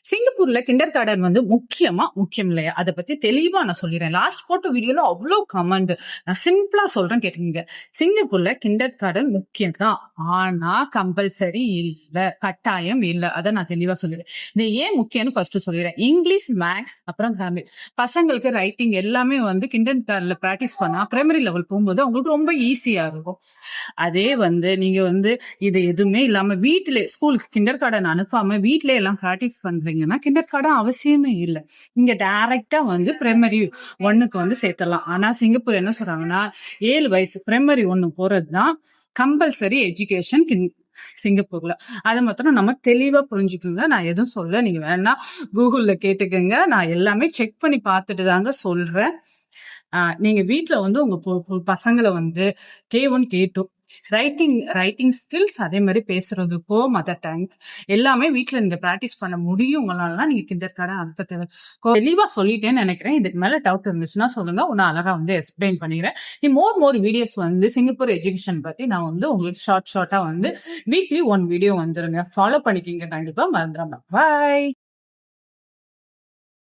சிங்கப்பூர்ல kinder garden வந்து முக்கியம் இல்லையா? அத பத்தி தெளிவா நான் சொல்லிடுறேன். லாஸ்ட் போட்ட வீடியோல அவ்ளோ கமெண்ட். நான் சிம்பிளா சொல்றேன் கேட்டுக்கங்க. சிங்கப்பூர்ல கிண்டர் கார்டன் முக்கியம் தான். ஆனா கம்பல்சரி இல்ல. கட்டாயம் இல்ல. அத நான் தெளிவா சொல்லிடுறேன். இது ஏன் முக்கியம்னு ஃபர்ஸ்ட் சொல்லிடுறேன். இங்கிலீஷ், மேத்ஸ் அப்புறம் தமிழ். பசங்களுக்கு ரைட்டிங் எல்லாமே வந்து கிண்டர் கார்டன்ல பிராக்டிஸ் பண்ணா பிரைமரி லெவல் போகும்போது அவங்களுக்கு ரொம்ப ஈஸியா இருக்கும். அதே வந்து நீங்க வந்து இது எதுவுமே இல்லாம வீட்டிலே ஸ்கூலுக்கு கிண்டர் கார்டன் அனுப்பாம வீட்டிலே எல்லாம் பிராக்டிஸ் பண்றீங்கன்னா கிண்டர் கார்டன் அவசியமே இல்லை. நீங்க டைரக்டா வந்து பிரைமரி 1க்கு வந்து சேர்த்தலாம். ஆனா சிங்கப்பூர் என்ன சொல்றாங்கன்னா 7 வயசு பிரைமரி 1 போறதுதான் கம்பல்சரி எஜுகேஷன் சிங்கப்பூர்ல. அதை மாத்திரம் நம்ம தெளிவா புரிஞ்சுக்குங்க. நான் எதுவும் சொல்ல, நீங்க வேணா கூகுள்ல கேட்டுக்கங்க. நான் எல்லாமே செக் பண்ணி பார்த்துட்டு தாங்க சொல்றேன். நீங்க வீட்டுல வந்து உங்க பசங்களை வந்து K1 K2 ரைட்டிங் ஸ்கில்ஸ், அதே மாதிரி பேசுறதுக்கோ மதர் டங் எல்லாமே வீட்டுல நீங்க பிராக்டிஸ் பண்ண முடியும் உங்களால. நீங்க கிண்டர் கார்டன் அனுப்ப தேவை. தெளிவா சொல்லிட்டேன்னு நினைக்கிறேன். இதுக்கு மேல டவுட் இருந்துச்சுன்னா சொல்லுங்க, உன்னை அழகா வந்து எக்ஸ்பிளைன் பண்ணிக்கிறேன். மோர் வீடியோஸ் வந்து சிங்கப்பூர் எஜுகேஷன் பத்தி நான் வந்து உங்களுக்கு ஷார்ட்டா வந்து வீக்லி 1 வீடியோ வந்துருங்க. ஃபாலோ பண்ணிக்கிங்க, கண்டிப்பா மறந்துடாம. பாய்.